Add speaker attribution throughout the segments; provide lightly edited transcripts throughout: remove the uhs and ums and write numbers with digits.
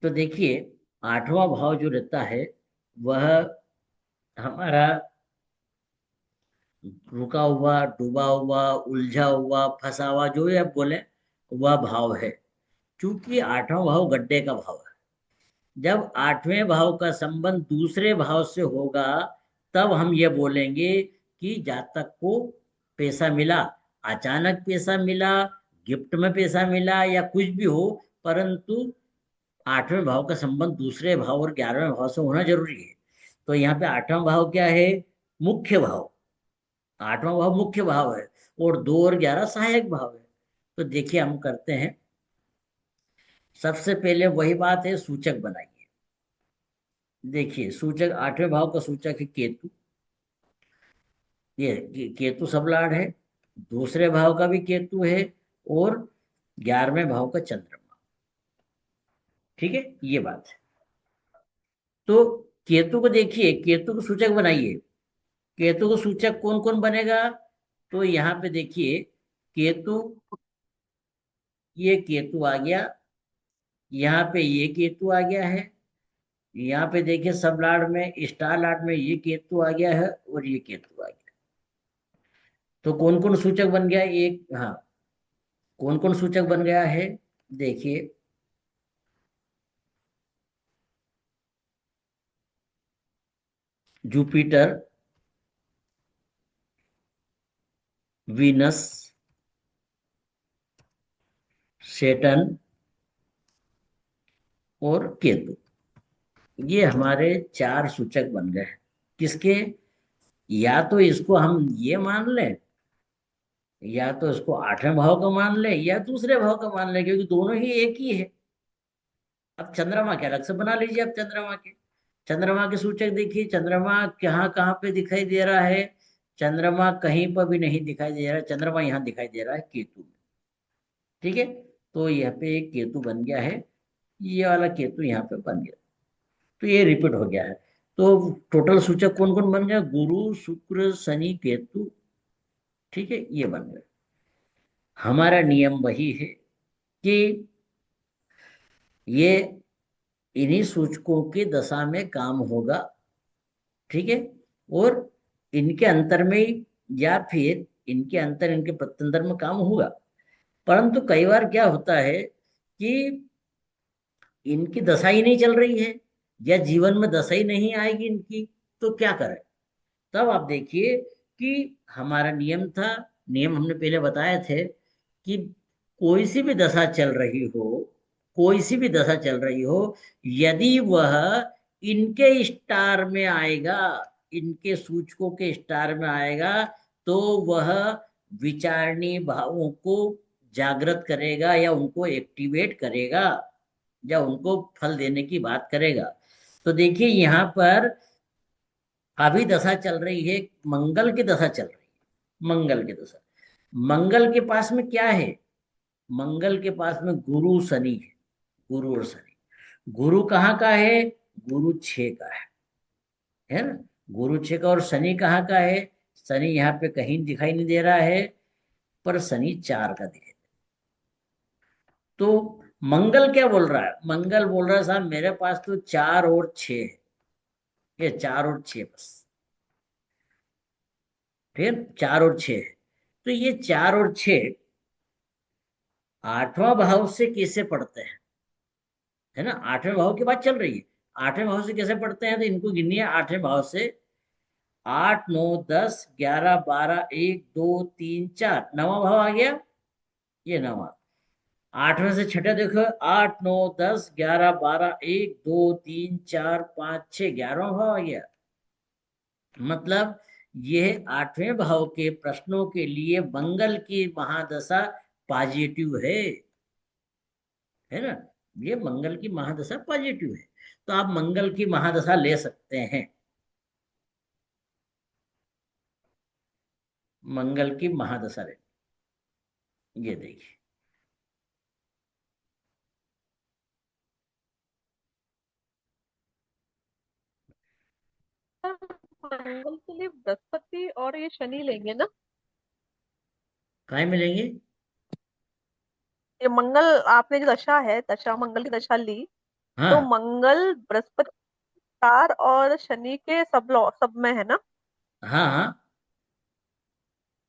Speaker 1: तो देखिए, आठवां भाव जो रहता है वह हमारा रुका हुआ, डूबा हुआ, उलझा हुआ, फंसा हुआ, जो भी आप बोले वह भाव है। क्योंकि आठवां भाव गड्ढे का भाव है। जब आठवें भाव का संबंध दूसरे भाव से होगा, तब हम ये बोलेंगे कि जातक को पैसा मिला, अचानक पैसा मिला, गिफ्ट में पैसा मिला या कुछ भी हो, परंतु आठवें भाव का संबंध दूसरे भाव और 11वें भाव से होना जरूरी है। तो यहाँ पे आठवां भाव क्या है? मुख्य भाव। आठवां भाव मुख्य भाव है और 2 और 11 सहायक भाव है। तो देखिए, हम करते हैं। सबसे पहले वही बात है, सूचक बनाइए। देखिए, सूचक आठवें भाव का सूचक है केतु। ये केतु सबलाड है। दूसरे भाव का भी केतु है और 11वें भाव का चंद्रमा। ठीक है, ये बात है। तो केतु को देखिए, केतु को सूचक बनाइए। केतु को सूचक कौन कौन बनेगा? तो यहाँ पे देखिए, केतु, ये केतु आ गया, यहाँ पे ये केतु आ गया है, यहाँ पे देखिए सब लाड में, स्टार लाड में ये केतु आ गया है और ये केतु आ गया। तो कौन कौन सूचक बन गया? एक, हाँ, कौन कौन सूचक बन गया है? देखिए, जुपिटर, वीनस, सेटन और केतु, ये हमारे 4 सूचक बन गए। किसके? या तो इसको हम ये मान लें, या तो इसको आठवें भाव का मान लें, या दूसरे भाव का मान लें, क्योंकि दोनों ही एक ही है। अब चंद्रमा के अलग से बना लीजिए। अब चंद्रमा के सूचक देखिए, चंद्रमा कहाँ कहाँ पे दिखाई दे रहा है? चंद्रमा कहीं पर भी नहीं दिखाई दे रहा है। चंद्रमा यहाँ दिखाई दे रहा है केतु में। ठीक है, तो यहाँ पे एक केतु बन गया है, ये वाला केतु यहाँ पे बन गया। तो ये रिपीट हो गया है। तो टोटल सूचक कौन कौन बन गया? गुरु, शुक्र, शनि, केतु। ठीक है, ये बन गया। हमारा नियम वही है कि ये इन्हीं सूचकों की दशा में काम होगा। ठीक है, और इनके अंतर में या फिर इनके अंतर, इनके प्रत्यंतर में काम होगा। परंतु कई बार क्या होता है कि इनकी दशा ही नहीं चल रही है, या जीवन में दशा ही नहीं आएगी इनकी, तो क्या करें? तब आप देखिए कि हमारा नियम था, नियम हमने पहले बताए थे कि कोई सी भी दशा चल रही हो, कोई सी भी दशा चल रही हो, यदि वह इनके स्टार में आएगा, इनके सूचकों के स्टार में आएगा, तो वह विचारणीय भावों को जागृत करेगा या उनको एक्टिवेट करेगा, या उनको फल देने की बात करेगा। तो देखिए, यहाँ पर अभी दशा चल रही है, मंगल की दशा चल रही है। मंगल की दशा, मंगल के पास में क्या है? मंगल के पास में गुरु शनि है। गुरु और शनि, गुरु कहाँ का है? गुरु 6 का है ना? गुरु 6 का। और शनि कहाँ का है? शनि यहाँ पे कहीं दिखाई नहीं दे रहा है, पर शनि 4 का दिखाई। तो मंगल क्या बोल रहा है? मंगल बोल रहा है, साहब मेरे पास तो 4 और 6 है। ये 4 और 6 बस। ठीक है, 4 और 6 है। तो ये 4 और 6 8वां भाव से कैसे पढ़ते हैं? है ना, 8वें भाव की बात चल रही है। 8वें भाव से कैसे पढ़ते हैं? तो इनको गिनिए 8वें भाव से। 8 9 10 11 12 1 2 3 4, 9वां भाव आ गया। ये 9वां। 8वें से छठे देखो, 8 9 10 11 12 1 2 3 4 5 6, 11वां भाव आ गया। मतलब यह 8वें भाव के प्रश्नों के लिए मंगल की महादशा पॉजिटिव है ना? ये मंगल की महादशा पॉजिटिव है। तो आप मंगल की महादशा ले सकते हैं। मंगल की महादशा ले, ये देखिए।
Speaker 2: मंगल के लिए बृहस्पति और ये शनि लेंगे ना?
Speaker 1: काय मिलेंगे?
Speaker 2: ये मंगल, आपने जो दशा है, दशा मंगल की दशा ली, तो
Speaker 1: हाँ
Speaker 2: मंगल बृहस्पति स्टार और शनि के सब में है ना।
Speaker 1: हाँ हाँ।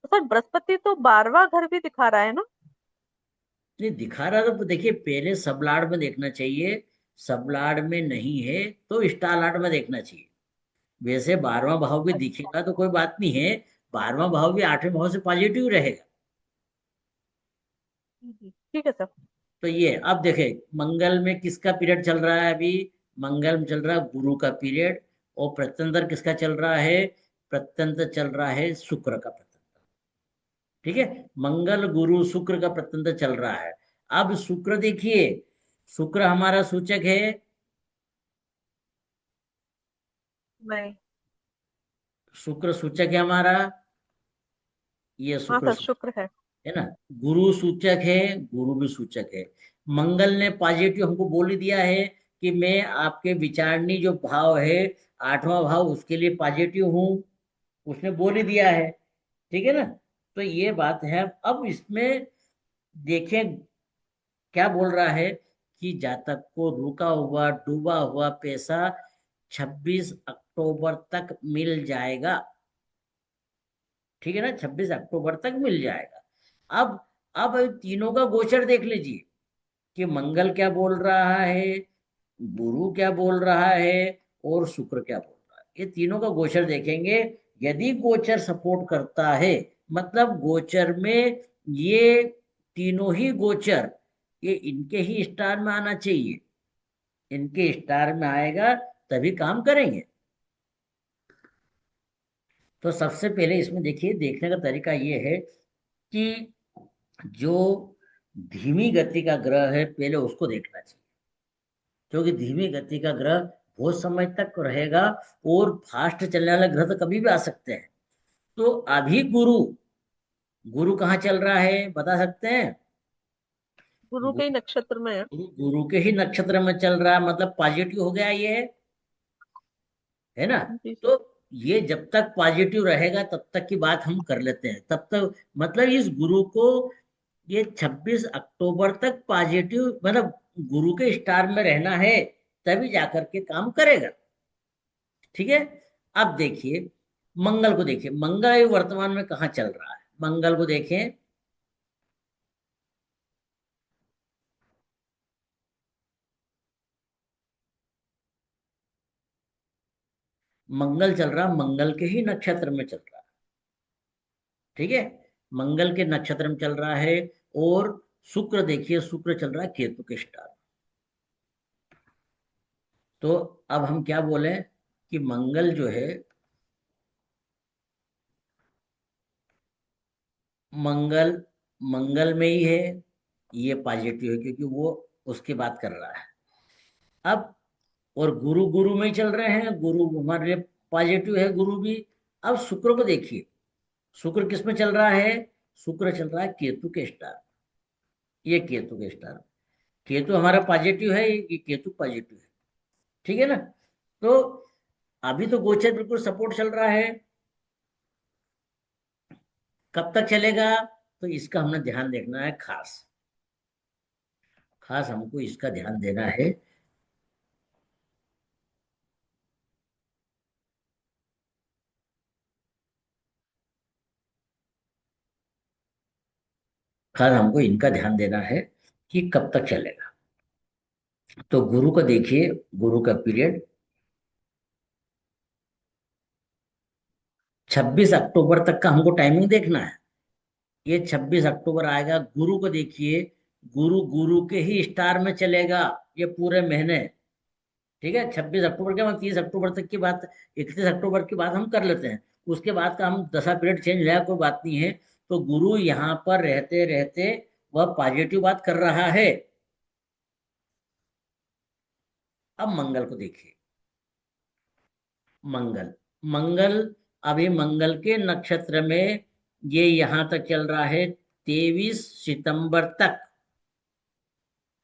Speaker 2: तो सर बृहस्पति तो 12वां घर भी दिखा रहा है ना।
Speaker 1: नहीं दिखा रहा तो देखिए पहले सबलाड में देखना चाहिए। सबलाड में नहीं है तो स्टार लाड में देखना चाहिए। वैसे 12वां भाव भी
Speaker 2: अच्छा।
Speaker 1: दिखेगा तो कोई बात नहीं है। 12वां भाव भी 8वें भाव से पॉजिटिव रहेगा।
Speaker 2: ठीक है सर।
Speaker 1: तो ये अब देखे मंगल में किसका पीरियड चल रहा है अभी। मंगल में चल रहा है गुरु का पीरियड। और प्रत्यंतर किसका चल रहा है। प्रत्यंतर चल रहा है शुक्र का प्रत्यंतर। ठीक है। मंगल गुरु शुक्र का प्रत्यंतर चल रहा है। अब शुक्र देखिए। शुक्र हमारा सूचक है।
Speaker 2: नहीं।
Speaker 1: शुक्र सूचक है हमारा। ये
Speaker 2: हाँ
Speaker 1: शुक्र
Speaker 2: सर
Speaker 1: सूचक
Speaker 2: शुक्र है।
Speaker 1: है ना। गुरु सूचक है। गुरु भी सूचक है। मंगल ने पॉजिटिव हमको बोल ही दिया है कि मैं आपके विचारणी जो भाव है 8वां भाव उसके लिए पॉजिटिव हूँ। उसने बोल ही दिया है। ठीक है ना। तो ये बात है। अब इसमें देखें क्या बोल रहा है कि जातक को रुका हुआ डूबा हुआ पैसा 26 अक्टूबर तक मिल जाएगा। ठीक है ना। 26 अक्टूबर तक मिल जाएगा। अब अब तीनों का गोचर देख लीजिए कि मंगल क्या बोल रहा है। गुरु क्या बोल रहा है। और शुक्र क्या बोल रहा है। ये तीनों का गोचर देखेंगे। यदि गोचर सपोर्ट करता है मतलब गोचर में ये तीनों ही गोचर ये इनके ही स्टार में आना चाहिए। इनके स्टार में आएगा तभी काम करेंगे। तो सबसे पहले इसमें देखिए देखने का तरीका ये है कि जो धीमी गति का ग्रह है पहले उसको देखना चाहिए। क्योंकि धीमी गति का ग्रह बहुत समय तक रहेगा। और फास्ट चलने वाले ग्रह तो कभी भी आ सकते हैं। तो अभी गुरु गुरु कहाँ चल रहा है बता सकते हैं।
Speaker 2: गुरु के
Speaker 1: गुरु
Speaker 2: ही नक्षत्र में है।
Speaker 1: गुरु के ही नक्षत्र में चल रहा है मतलब पॉजिटिव हो गया ये है ना।
Speaker 2: जी सर।
Speaker 1: तो ये जब तक पॉजिटिव रहेगा तब तक की बात हम कर लेते हैं तब तक मतलब इस गुरु को ये 26 अक्टूबर तक पॉजिटिव मतलब गुरु के स्टार में रहना है तभी जाकर के काम करेगा। ठीक है। अब देखिए मंगल को देखिए मंगल अभी वर्तमान में कहाँ चल रहा है। मंगल को देखें। मंगल चल रहा मंगल के ही नक्षत्र में चल रहा है। ठीक है। मंगल के नक्षत्र में चल रहा है। और शुक्र देखिए शुक्र चल रहा है केतु के स्टार। तो अब हम क्या बोले कि मंगल जो है मंगल मंगल में ही है। ये पॉजिटिव है क्योंकि वो उसकी बात कर रहा है। अब और गुरु गुरु में ही चल रहे हैं गुरु हमारे लिए पॉजिटिव है गुरु भी। अब शुक्र को देखिए। शुक्र किस में चल रहा है। शुक्र चल रहा है केतु के स्टार। ये केतु के स्टार। केतु हमारा पॉजिटिव है ये केतु पॉजिटिव है। ठीक है ना। तो अभी तो गोचर बिल्कुल सपोर्ट चल रहा है। कब तक चलेगा तो इसका हमने ध्यान देखना है खास। खास हमको इसका ध्यान देना है। खास हमको इनका ध्यान देना है कि कब तक चलेगा। तो गुरु को देखिए गुरु का पीरियड 26 अक्टूबर तक का हमको टाइमिंग देखना है। ये 26 अक्टूबर आएगा गुरु को देखिए। गुरु गुरु के ही स्टार में चलेगा ये पूरे महीने। ठीक है। 26 अक्टूबर के हम 30 अक्टूबर तक की बात 31 अक्टूबर की बात हम कर लेते हैं। उसके बाद का हम दशा पीरियड चेंज हो जाए कोई बात नहीं है। तो गुरु यहाँ पर रहते रहते वह पॉजिटिव बात कर रहा है। अब मंगल को देखिए। मंगल मंगल अभी मंगल के नक्षत्र में ये यहां तक चल रहा है 23 सितंबर तक।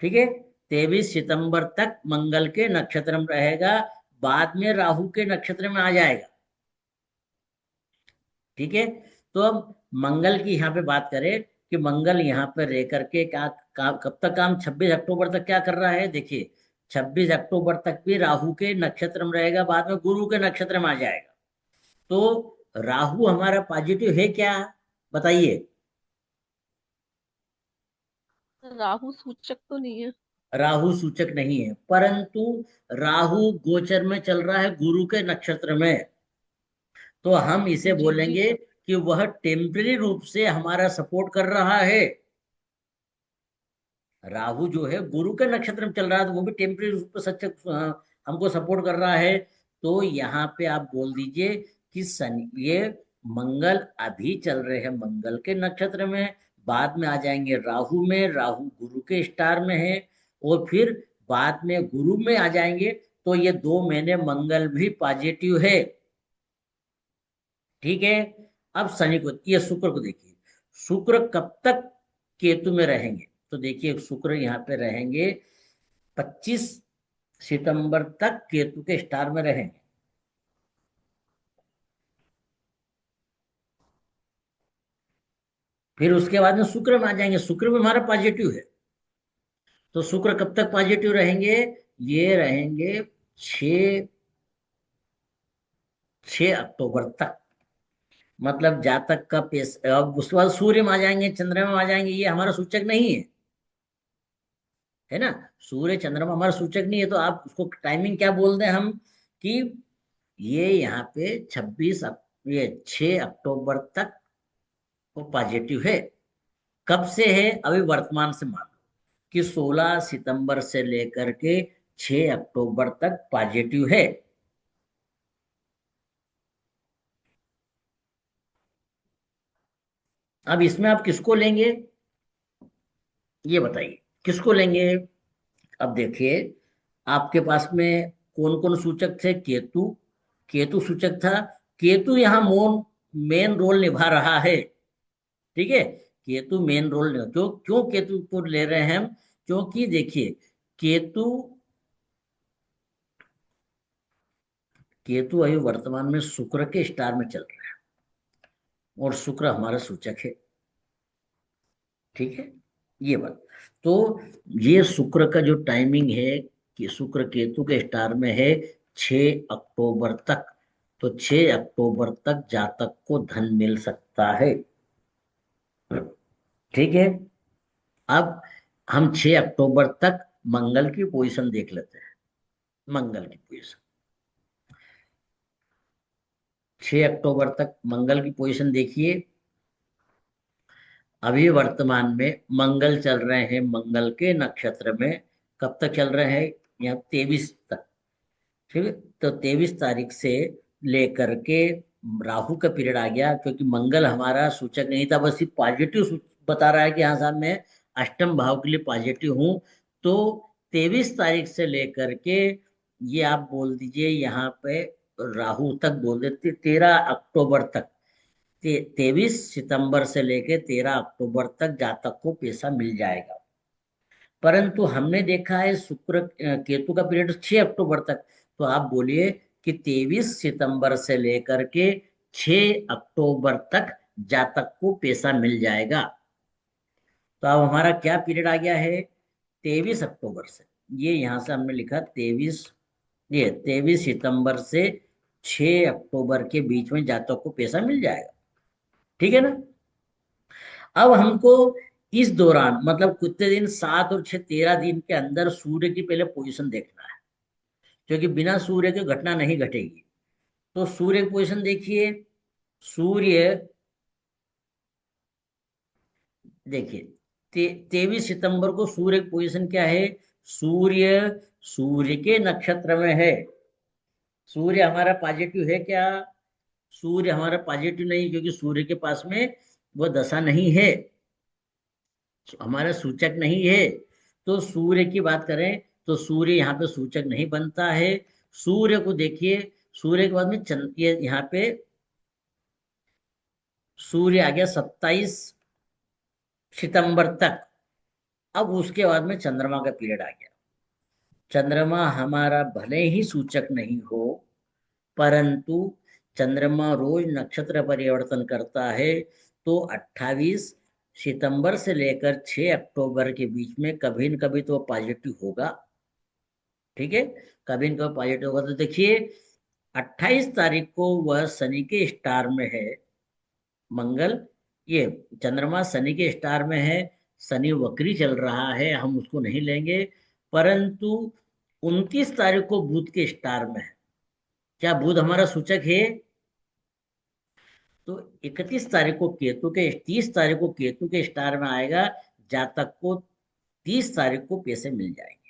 Speaker 1: ठीक है। 23 सितंबर तक मंगल के नक्षत्र में रहेगा। बाद में राहु के नक्षत्र में आ जाएगा। ठीक है। तो अब मंगल की यहाँ पे बात करें कि मंगल यहाँ पे रह करके कब तक काम 26 अक्टूबर तक क्या कर रहा है देखिए। 26 अक्टूबर तक भी राहु के नक्षत्र में रहेगा, बाद में गुरु के नक्षत्र में आ जाएगा। तो राहु हमारा पॉजिटिव है क्या, बताइए।
Speaker 2: राहु सूचक तो नहीं है।
Speaker 1: राहु सूचक नहीं है, परंतु राहु गोचर में चल रहा है गुरु के नक्षत्र में। तो हम इसे
Speaker 2: जी जी।
Speaker 1: बोलेंगे कि वह टेम्पररी रूप से हमारा सपोर्ट कर रहा है। राहु जो है गुरु के नक्षत्र में चल रहा है, तो वो भी टेम्पररी रूप से सच हमको सपोर्ट कर रहा है। तो यहाँ पे आप बोल दीजिए कि शनि, ये मंगल अभी चल रहे हैं मंगल के नक्षत्र में, बाद में आ जाएंगे राहु में, राहु गुरु के स्टार में है, और फिर बाद में गुरु में आ जाएंगे। तो ये 2 महीने मंगल भी पॉजिटिव है। ठीक है। अब शनि को, ये शुक्र को देखिए, शुक्र कब तक केतु में रहेंगे, तो देखिए शुक्र यहाँ पे रहेंगे 25 सितंबर तक केतु के स्टार में रहेंगे। फिर उसके बाद में शुक्र में आ जाएंगे, शुक्र में हमारा पॉजिटिव है। तो शुक्र कब तक पॉजिटिव रहेंगे, ये रहेंगे 6 6 अक्टूबर तक। मतलब जातक का पेश, अब उसके बाद सूर्य में आ जाएंगे, चंद्रमा में आ जाएंगे, ये हमारा सूचक नहीं है, है ना। सूर्य चंद्रमा हमारा सूचक नहीं है, तो आप उसको टाइमिंग क्या बोल दें हम, कि ये यहाँ पे 6 अक्टूबर तक वो पॉजिटिव है। कब से है, अभी वर्तमान से मान लो कि 16 सितंबर से लेकर के 6 अक्टूबर तक पॉजिटिव है। अब इसमें आप किसको लेंगे, ये बताइए, किसको लेंगे। अब देखिए, आपके पास में कौन कौन सूचक थे, केतु, केतु सूचक था। केतु यहाँ मोन मेन रोल निभा रहा है। ठीक है, केतु मेन रोल, क्यों क्यों केतु को ले रहे हैं हम, क्योंकि देखिए केतु, केतु अभी वर्तमान में शुक्र के स्टार में चल रहा है, और शुक्र हमारा सूचक है। ठीक है, ये बात। तो ये शुक्र का जो टाइमिंग है, कि शुक्र केतु के स्टार में है 6 अक्टूबर तक। तो 6 अक्टूबर तक जातक को धन मिल सकता है। ठीक है। अब हम 6 अक्टूबर तक मंगल की पोजीशन देख लेते हैं। मंगल की पोजीशन, 6 अक्टूबर तक मंगल की पोजीशन देखिए। अभी वर्तमान में मंगल चल रहे हैं मंगल के नक्षत्र में। कब तक चल रहे हैं, यहाँ 23 तक। ठीक है, तो 23 तारीख से लेकर के राहु का पीरियड आ गया, क्योंकि मंगल हमारा सूचक नहीं था, बस ये पॉजिटिव बता रहा है कि हाँ साहब मैं अष्टम भाव के लिए पॉजिटिव हूँ। तो 23 तारीख से लेकर के, ये आप बोल दीजिए यहाँ पे राहु तक बोल देते 13 अक्टूबर तक, 23 सितंबर से लेके 13 अक्टूबर तक जातक को पैसा मिल जाएगा। परंतु हमने देखा है शुक्र केतु का पीरियड 6 अक्टूबर तक। तो आप बोलिए कि 23 सितंबर से लेकर के 6 अक्टूबर तक जातक को पैसा मिल जाएगा। तो अब हमारा क्या पीरियड आ गया है, 23 अक्टूबर से, ये यहां से हमने लिखा 23, ये 23 सितंबर से 6 अक्टूबर के बीच में जातक को पैसा मिल जाएगा। ठीक है ना। अब हमको इस दौरान, मतलब कितने दिन, 7 और 6, 13 दिन के अंदर सूर्य की पहले पोजीशन देखना है, क्योंकि बिना सूर्य के घटना नहीं घटेगी। तो सूर्य की पोजीशन देखिए। सूर्य, देखिए 23 सितंबर को सूर्य की पोजीशन क्या है, सूर्य सूर्य के नक्षत्र में है। सूर्य हमारा पॉजिटिव है क्या, सूर्य हमारा पॉजिटिव नहीं, क्योंकि सूर्य के पास में वो दशा नहीं है, हमारा सूचक नहीं है। तो सूर्य की बात करें तो सूर्य यहाँ पे सूचक नहीं बनता है। सूर्य को देखिए, सूर्य के बाद में चंद्र, ये यहाँ पे सूर्य आ गया 27 सितंबर तक। अब उसके बाद में चंद्रमा का पीरियड आ गया। चंद्रमा हमारा भले ही सूचक नहीं हो, परंतु चंद्रमा रोज नक्षत्र परिवर्तन करता है। तो 28 सितंबर से लेकर 6 अक्टूबर के बीच में कभी न कभी तो पॉजिटिव होगा। ठीक है, कभी न कभी पॉजिटिव होगा। तो देखिए 28 तारीख को वह शनि के स्टार में है, मंगल, ये चंद्रमा शनि के स्टार में है, शनि वक्री चल रहा है, हम उसको नहीं लेंगे। परंतु 29 तारीख को बुध के स्टार में है। क्या बुध हमारा सूचक है? तो 31 तारीख को केतु के, 30 तारीख को केतु के स्टार में आएगा, जातक को 30 तारीख को पैसे मिल जाएंगे।